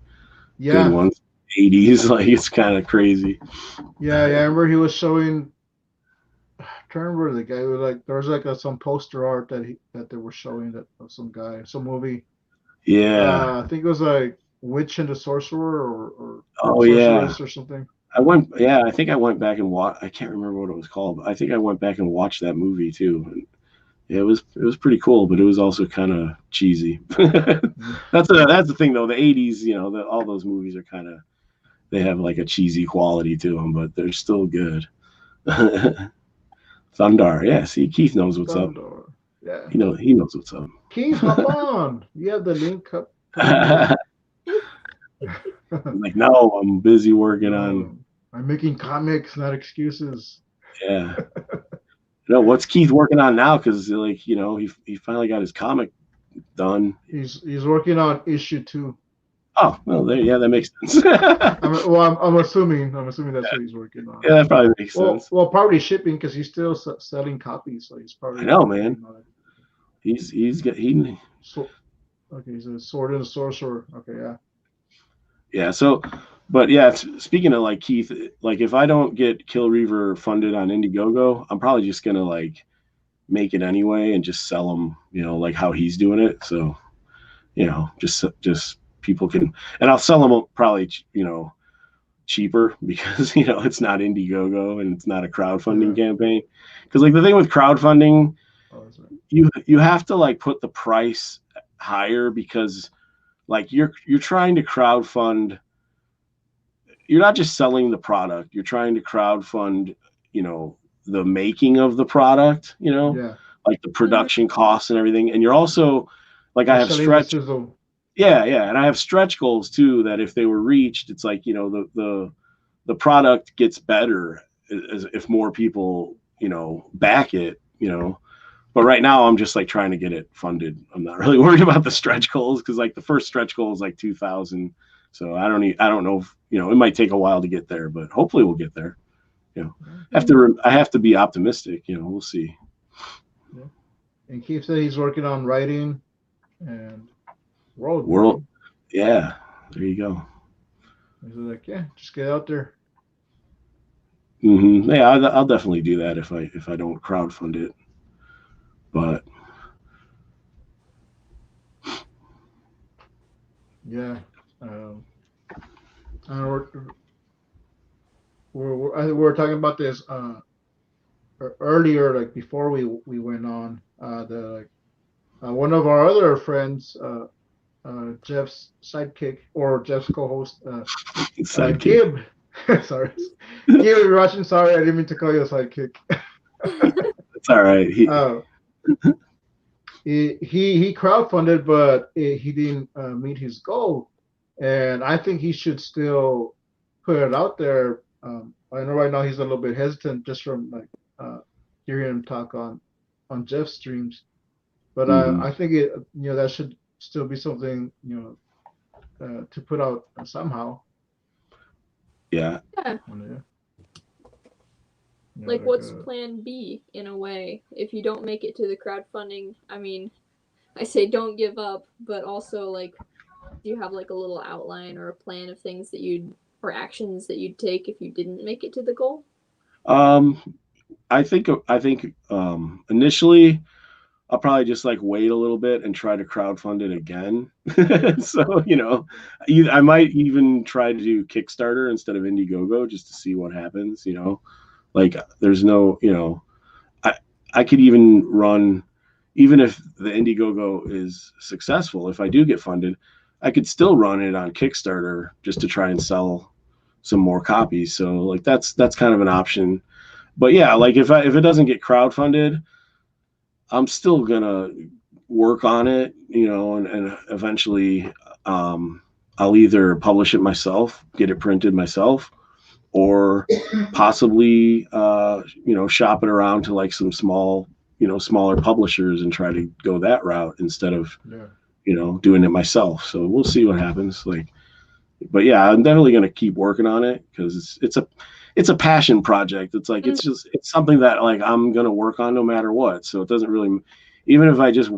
good ones. 80s, like it's kind of crazy. Yeah, I remember he was showing. I can't remember the guy. Was like there was like some poster art that they were showing that of some movie. Yeah, I think it was like Witch and the Sorcerer or Sorceress or something. I think I went back and watched. I can't remember what it was called, but I think I went back and watched that movie too. And yeah, it was pretty cool, but it was also kind of cheesy. That's the thing though. The 80s, all those movies are kind of, they have like a cheesy quality to them, but they're still good. Thundar, yeah. See, Keith knows what's up. Yeah, he knows what's up. Keith, hop on. You have the link up. I'm like, no, I'm busy working on. I'm making comics, not excuses. Yeah. What's Keith working on now? Because like, he finally got his comic done. He's working on issue 2. Oh, well, that makes sense. I'm assuming that's what he's working on. Yeah, that probably makes sense. Well, probably shipping because he's still selling copies, so he's probably. I know, man. He's So, okay, he's a sword and a sorcerer. Okay, yeah. Yeah. So, but yeah, speaking of like Keith, like if I don't get Kill Reaver funded on Indiegogo, I'm probably just gonna like make it anyway and just sell them, like how he's doing it. So, just people can, and I'll sell them probably, cheaper because it's not Indiegogo and it's not a crowdfunding campaign. Because like the thing with crowdfunding, you have to like put the price higher because like you're trying to crowdfund. You're not just selling the product. You're trying to crowdfund, the making of the product. Like the production costs and everything. And you're also like I have stretch. Yeah, and I have stretch goals too. That if they were reached, it's like the product gets better if more people back it. But right now I'm just like trying to get it funded. I'm not really worried about the stretch goals because like the first stretch goal is like 2,000. So I don't know if it might take a while to get there, but hopefully we'll get there. I have to be optimistic. We'll see. Yeah. And Keith said he's working on writing and world. Yeah, there you go. He's like, yeah, just get out there. Yeah, I'll definitely do that if I don't crowdfund it. But yeah, we're talking about this earlier, like before we went on. One of our other friends, Jeff's sidekick or Jeff's co-host, Gib. Sorry, Gib, you're watching. Sorry, I didn't mean to call you a sidekick. It's all right. He crowdfunded, but he didn't meet his goal, and I think he should still put it out there. I know right now he's a little bit hesitant just from like hearing him talk on Jeff's streams, but I think it that should still be something to put out somehow. Yeah. Like what's plan B in a way if you don't make it to the crowdfunding? I mean, I say don't give up, but also like, do you have like a little outline or a plan of things that or actions that you'd take if you didn't make it to the goal? I think initially I'll probably just like wait a little bit and try to crowdfund it again. So, I might even try to do Kickstarter instead of Indiegogo just to see what happens, Like there's no, you know, I could even run, even if the Indiegogo is successful, if I do get funded, I could still run it on Kickstarter just to try and sell some more copies. So like that's kind of an option. But yeah, like if it doesn't get crowdfunded, I'm still gonna work on it, you know, and eventually I'll either publish it myself, get it printed myself, or possibly you know, shop it around to like some small, you know, smaller publishers and try to go that route instead of you know, doing it myself. So we'll see what happens. Like, but yeah, I'm definitely gonna keep working on it because it's a passion project. It's like it's something that like I'm gonna work on no matter what. So it doesn't really, even if I just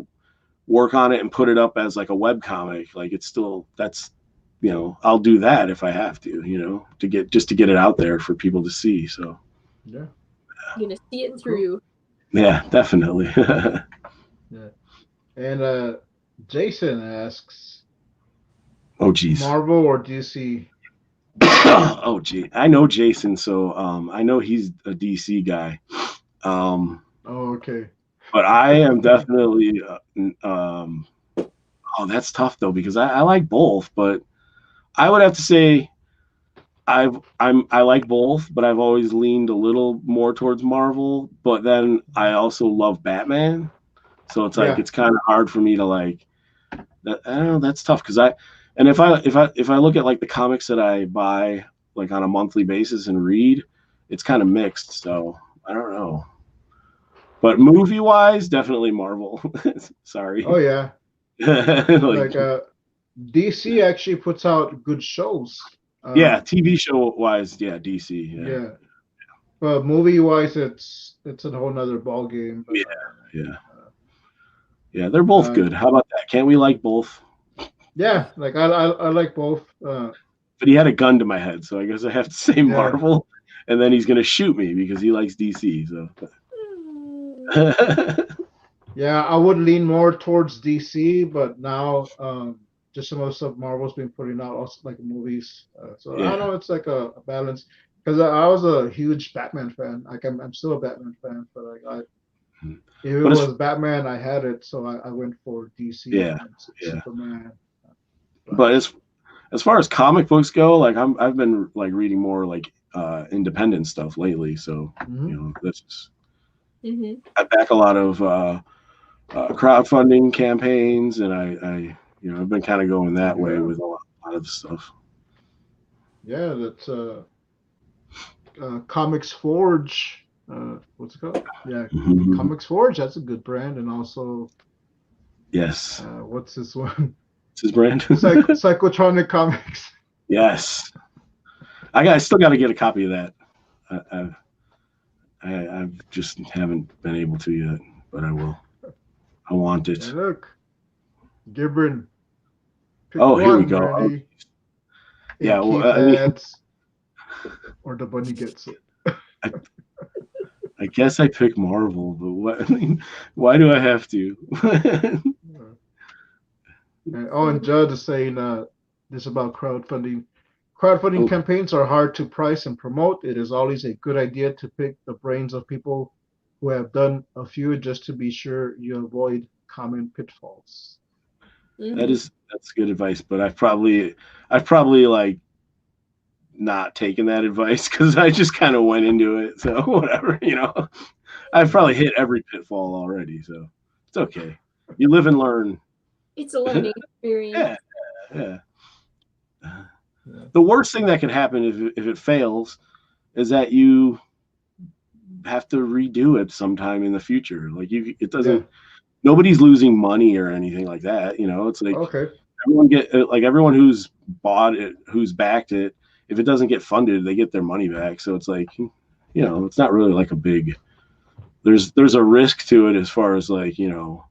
work on it and put it up as like a web comic, like it's still, that's, you know, I'll do that if I have to, you know, to get it out there for people to see. So yeah, you're gonna see it through. Yeah, definitely. yeah. And Jason asks, oh geez. Marvel or DC? Oh gee, I know Jason, so I know he's a DC guy. Oh, okay. But I am definitely oh, that's tough though, because I like both, but I would have to say I like both, but I've always leaned a little more towards Marvel. But then I also love Batman, so it's like it's kind of hard for me to like. That, I don't know. That's tough because if I look at like the comics that I buy like on a monthly basis and read, it's kind of mixed. So I don't know. But movie wise, definitely Marvel. Sorry. Oh yeah. like DC actually puts out good shows. Yeah, TV show wise, yeah, DC. Yeah. But movie wise, it's a whole nother ball game. But, yeah, they're both good. How about that? Can't we like both? Yeah, like I like both. But he had a gun to my head, so I guess I have to say Marvel, and then he's gonna shoot me because he likes DC. So. Yeah, I would lean more towards DC, but now just some of the stuff Marvel's been putting out, also like movies. So I don't know, it's like a balance. Because I was a huge Batman fan. Like I'm still a Batman fan, but like if it was Batman, I had it, so I went for DC. Yeah, Superman. But as far as comic books go, like I've been like reading more like independent stuff lately. So you know, that's just, I back a lot of crowdfunding campaigns, and I you know, I've been kind of going that way with a lot of stuff. Yeah, that's Comics Forge. What's it called? Yeah, Comics Forge. That's a good brand, and also what's this one? What's his brand? Psychotronic Comics. Yes, I still got to get a copy of that. I just haven't been able to yet, but I will. I want it. Hey, look, Gibran. Here we go. Yeah, well, or the bunny gets it. I guess I pick Marvel, but what? I mean, why do I have to? And Judd is saying this about crowdfunding. Crowdfunding campaigns are hard to price and promote. It is always a good idea to pick the brains of people who have done a few, just to be sure you avoid common pitfalls. That's good advice, but I've probably like not taken that advice because I just kind of went into it. So whatever, you know, I've probably hit every pitfall already. So it's okay. You live and learn. It's a learning experience. Yeah. The worst thing that could happen if it fails is that you have to redo it sometime in the future. Like it doesn't. Nobody's losing money or anything like that. You know, it's like everyone who's bought it, who's backed it. If it doesn't get funded, they get their money back. So it's like, you know, it's not really like a big. There's a risk to it as far as like, you know,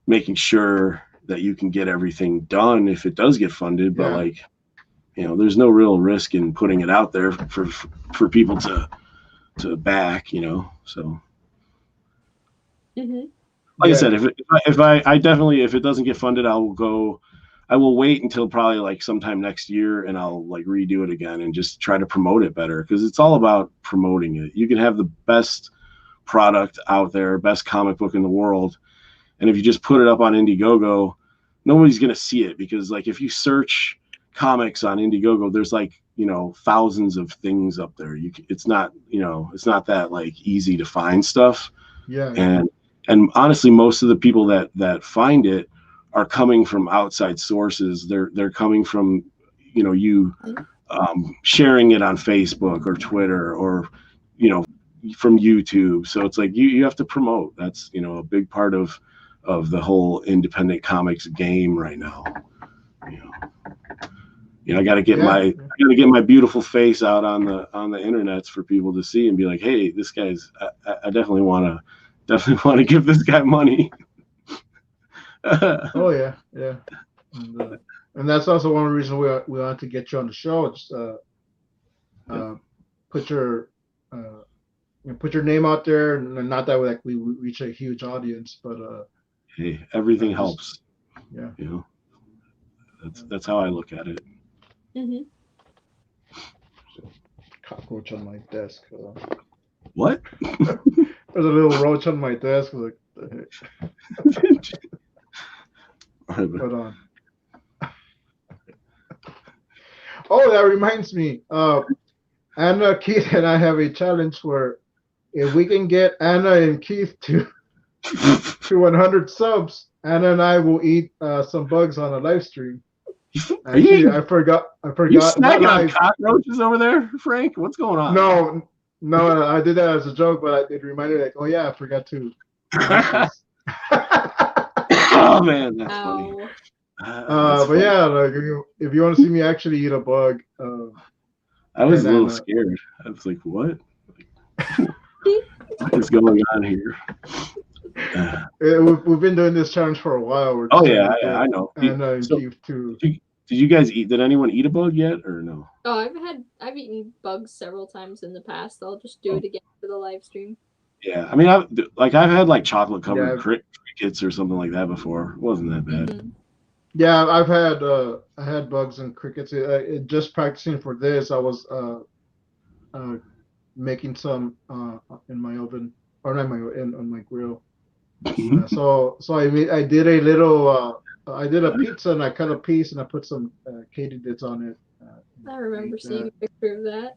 making sure that you can get everything done if it does get funded, but like, you know, there's no real risk in putting it out there for people to back, you know. So like I said, if I definitely, if it doesn't get funded, I will go I will wait until probably like sometime next year, and I'll like redo it again and just try to promote it better, because it's all about promoting it. You can have the best product out there, best comic book in the world, and if you just put it up on Indiegogo, nobody's gonna see it, because like if you search comics on Indiegogo, there's like, you know, thousands of things up there. It's not, you know, it's not that like easy to find stuff. Yeah. And honestly, most of the people that find it are coming from outside sources. They're coming from, you know, you sharing it on Facebook or Twitter, or, you know, from YouTube. So it's like you have to promote. That's, you know, a big part of the whole independent comics game right now. You know, I got to get my beautiful face out on the internets for people to see and be like, hey, this guy's. I definitely want to give this guy money. Oh yeah, yeah, and that's also one reason we want to get you on the show. Just put your put your name out there, and not that like we reach a huge audience, but hey, everything helps. Yeah, you know, that's how I look at it. Mm-hmm. Cockroach on my desk. What? There's a little roach on my desk. Like, hold on. Oh, that reminds me. Anna, Keith, and I have a challenge where if we can get Anna and Keith to 100 subs, Anna and I will eat some bugs on a live stream. Actually, I forgot. You snacking on cockroaches over there, Frank? What's going on? No, I did that as a joke, but it reminded me, like, oh yeah, I forgot to. Oh man, that's funny. But yeah, like if you want to see me actually eat a bug, I was a little scared. I was like, what? What is going on here? We've been doing this challenge for a while. Oh yeah, I know. And Keith too. Did you guys eat? Did anyone eat a bug yet, or no? Oh, I've eaten bugs several times in the past. I'll just do it again for the live stream. Yeah, I mean, I've had like chocolate covered crickets or something like that before. It wasn't that bad. Mm-hmm. Yeah, I had bugs and crickets. Just practicing for this, I was making some in my oven, or not on my grill. So I did a little. I did a pizza, and I cut a piece and I put some katydids on it. I remember seeing a picture of that.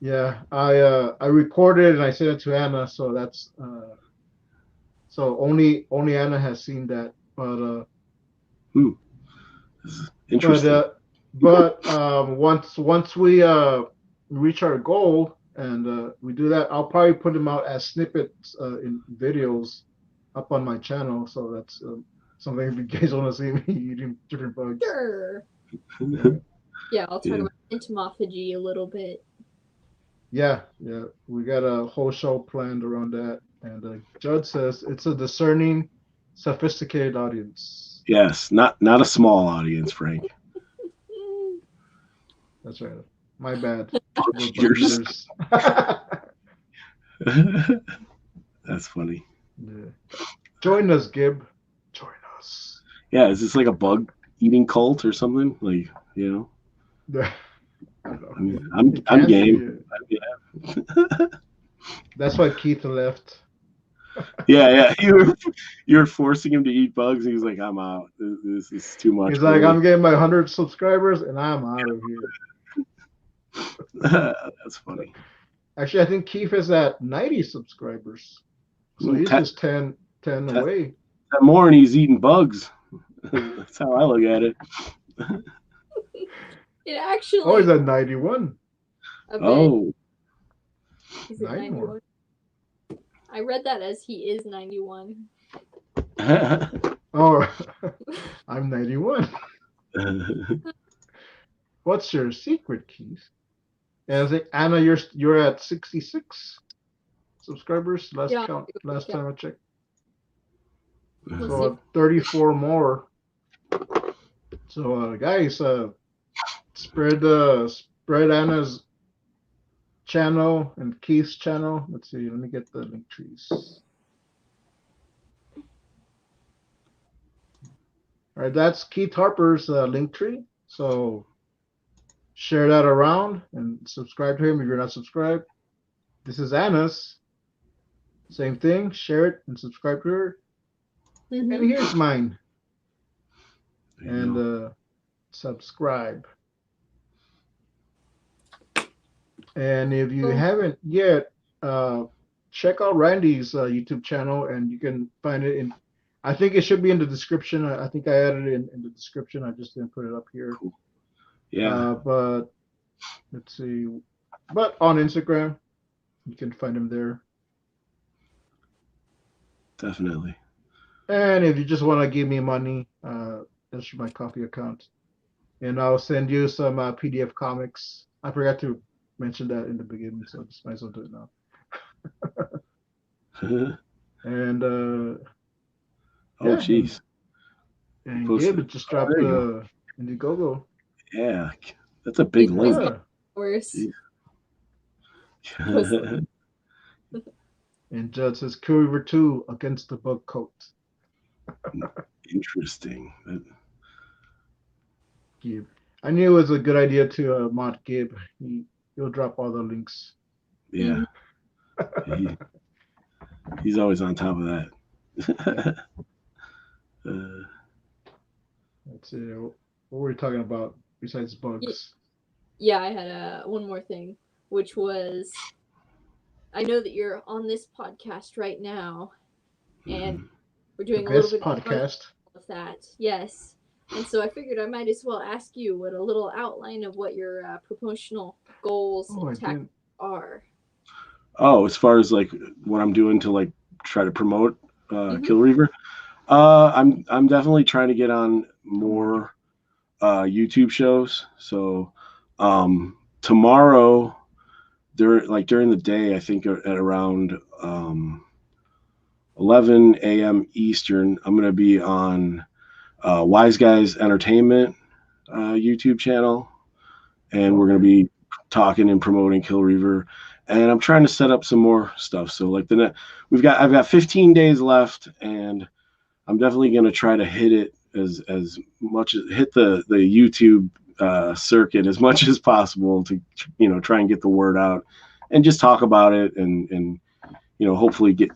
Yeah, I recorded and I sent it to Anna, so that's so only Anna has seen that. But this is interesting. But once we reach our goal and we do that, I'll probably put them out as snippets in videos up on my channel. So that's something if you guys want to see me eating different bugs. Sure. Yeah, I'll talk about entomophagy a little bit. Yeah, we got a whole show planned around that, and Judd says it's a discerning, sophisticated audience. Yes, not a small audience, Frank. That's right. My bad. That's funny. Yeah. Join us, Gib. Join us. Yeah, is this like a bug eating cult or something? Like, you know? I mean, I'm game. That's why Keith left. Yeah. You were forcing him to eat bugs. He was like, I'm out. This is too much. He's like, I'm getting my 100 subscribers and I'm out of here. That's funny. Actually, I think Keith is at 90 subscribers. So he's just 10 away. 10 more and he's eating bugs. That's how I look at it. It actually. Oh, he's at 91. Oh. He's at 91. I read that as he is 91. Oh, I'm 91. What's your secret, Keith? And I think Anna, you're at 66 subscribers. Last time I checked. So 34 more. So guys, spread Anna's channel and Keith's channel. Let's see. Let me get the link trees. All right, that's Keith Harper's Linktree. So share that around and subscribe to him if you're not subscribed. This is Anna's. Same thing. Share it and subscribe to her. And here's mine. And subscribe. And if you haven't yet, check out Randy's YouTube channel, and you can find it in. I think it should be in the description. I think I added it in the description. I just didn't put it up here. Cool. Yeah. But let's see. But on Instagram, you can find him there. Definitely. And if you just want to give me money, that's my Coffee account, and I'll send you some PDF comics. I forgot to mention that in the beginning, so I just might as well do it now. And oh, jeez. And Gib just dropped Indiegogo. Yeah, that's a big link. Of course. And Judd says Reaver 2 against the bug coat. Interesting. Gib. I knew it was a good idea to mod Gib. He'll drop all the links. Yeah. He's always on top of that. Let's see. What were we talking about besides bugs? Yeah, I had one more thing, which was I know that you're on this podcast right now, and we're doing a little bit podcast of that. Yes. And so I figured I might as well ask you what a little outline of what your promotional goals and tactics are. Oh, as far as like what I'm doing to like try to promote Kill Reaver, I'm definitely trying to get on more YouTube shows. So tomorrow, during the day, I think at around 11 a.m. Eastern, I'm gonna be on Wise Guys Entertainment YouTube channel, and we're gonna be talking and promoting Kill Reaver. And I'm trying to set up some more stuff. So like I've got 15 days left, and I'm definitely going to try to hit it as much as hit the YouTube circuit as much as possible to, try and get the word out and just talk about it and hopefully get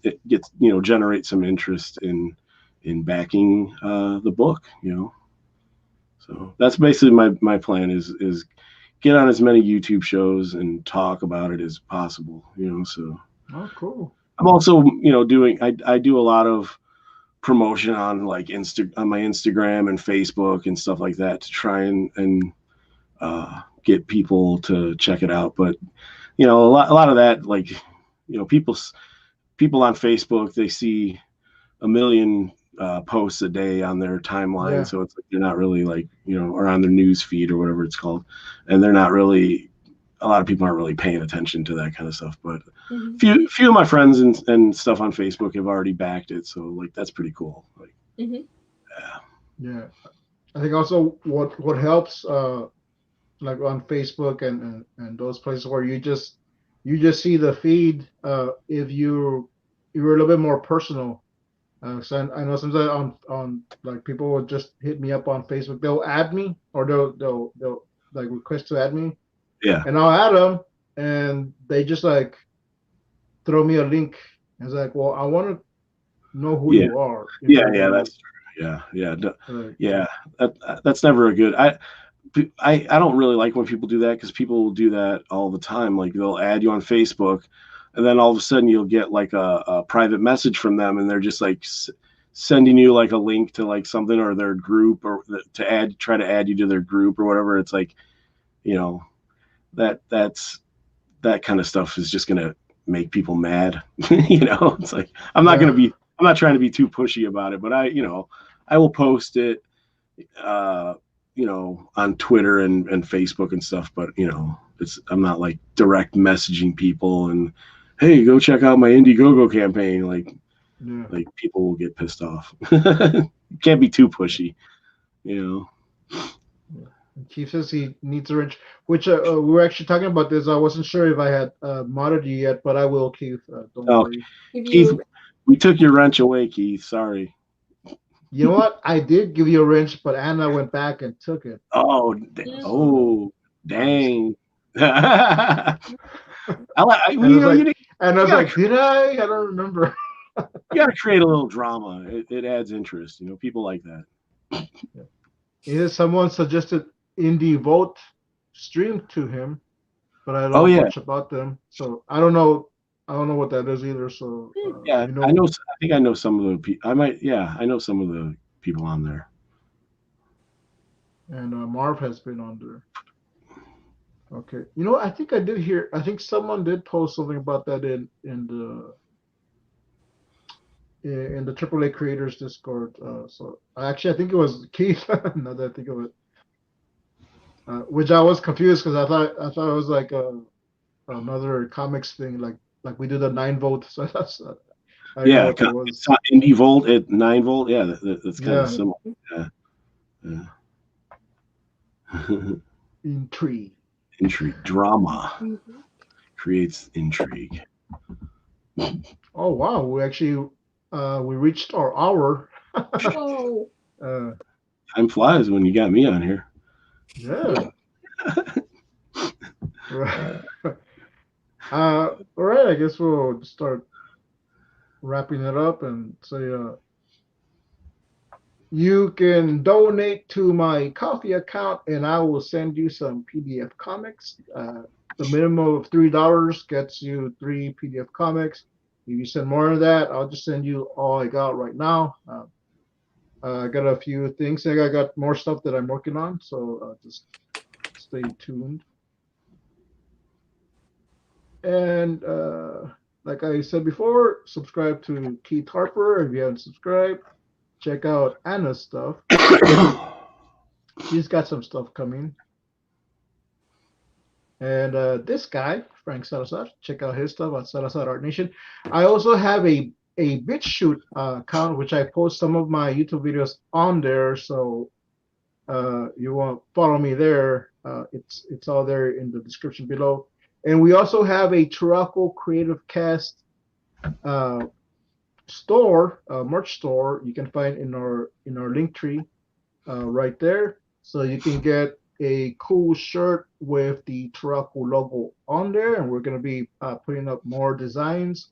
generate some interest in backing the book, So that's basically my plan is get on as many YouTube shows and talk about it as possible, so. Oh, cool. I'm also, I do a lot of promotion on like on my Instagram and Facebook and stuff like that to try and get people to check it out. But, a lot of that, like, people on Facebook, they see a million posts a day on their timeline. Yeah. So it's like they're not really like, or on their news feed or whatever it's called. And they're not really, a lot of people aren't really paying attention to that kind of stuff. But few of my friends and stuff on Facebook have already backed it. So like, that's pretty cool. Like, yeah. I think also what helps, like on Facebook and those places where you just see the feed, if you're a little bit more personal. So I know sometimes on like people will just hit me up on Facebook. They'll add me or they'll like request to add me. Yeah. And I'll add them, and they just like throw me a link. And it's like, well, I want to know who you are. Yeah, that's true. Yeah. That's never a good. I don't really like when people do that because people will do that all the time. Like they'll add you on Facebook. And then all of a sudden you'll get like a private message from them, and they're just like sending you like a link to like something or their group or try to add you to their group or whatever. It's like, that's that kind of stuff is just gonna make people mad. It's like I'm not trying to be too pushy about it, but I will post it, on Twitter and Facebook and stuff. But I'm not like direct messaging people and, hey, go check out my Indiegogo campaign. Like people will get pissed off. Can't be too pushy, Keith says he needs a wrench, which we were actually talking about this. I wasn't sure if I had modded you yet, but I will, Keith. Don't worry. Keith, we took your wrench away, Keith. Sorry. You know what? I did give you a wrench, but Anna went back and took it. Oh, oh, dang. I like, And I was like, you gotta, did I? I don't remember. you gotta create a little drama. It adds interest. You know, people like that. Yeah. Someone suggested Indie Vote stream to him, but I don't Oh know yeah, much about them, so I don't know. I don't know what that is either. So yeah. you know, I know. I think I know some of the people. I might. Yeah, I know some of the people on there. and Marv has been on there. Okay, you know, I think I did hear. I think someone did post something about that in the AAA Creators Discord. So actually, I think it was Keith. Now that I think of it, which I was confused because I thought it was like another comics thing, like we did a 9 vote. So that's I didn't know Yeah, what that was. it's not Indie Volt at 9 volt. Yeah, that's kind of Yeah, similar. Yeah. intrigue. Intrigue, drama Mhm. creates intrigue. Oh wow, we actually we reached our hour. Oh. uh, Time flies when you got me on here. yeah. All right, I guess we'll start wrapping it up and say you can donate to my coffee account and I will send you some PDF comics. The minimum of $3 gets you 3 PDF comics. If you send more of that, I'll just send you all I got right now. I got a few things. I got more stuff that I'm working on, so just stay tuned. And like I said before, subscribe to Keith Harper if you haven't subscribed. Check out Anna's stuff. She's got some stuff coming. And this guy, Frank Salazar, check out his stuff at Salazar Art Nation. I also have a BitChute account, which I post some of my YouTube videos on there. So you want to follow me there. It's all there in the description below. And we also have a Turaco Creative Cast store, merch store. You can find in our Linktree right there. So you can get a cool shirt with the Turaco logo on there, and we're gonna be putting up more designs.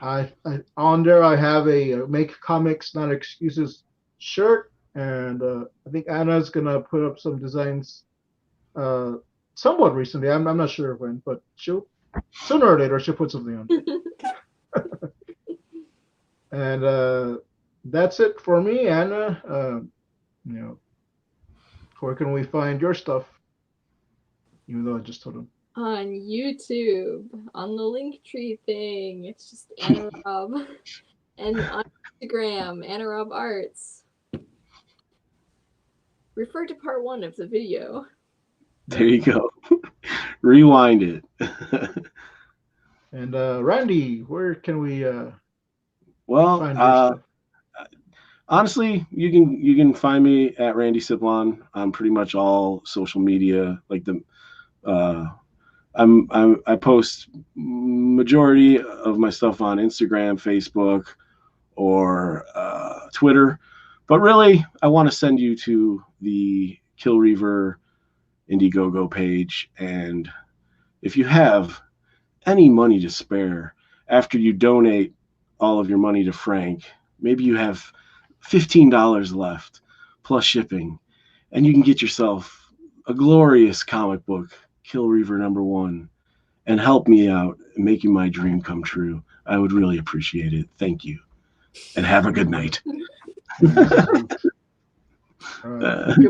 On there I have a Make Comics Not Excuses shirt, and I think Anna's gonna put up some designs somewhat recently. I'm not sure when, but she'll sooner or later she'll put something on. And that's it for me, Anna. You know, where can we find your stuff? Even though I just told him. On YouTube, on the Linktree thing. It's just Anna Raub. And on Instagram, Anna Raub Arts. Refer to part 1 of the video. There you go. Rewind it. And Randy, where can we Well, find your stuff? honestly, you can find me at Randy Siplon on pretty much all social media. Like I post majority of my stuff on Instagram, Facebook, or Twitter. But really, I want to send you to the Kill Reaver Indiegogo page, and if you have any money to spare after you donate all of your money to Frank, maybe you have $15 left plus shipping, and you can get yourself a glorious comic book, Kill Reaver #1, and help me out in making my dream come true. I would really appreciate it. Thank you, and have a good night.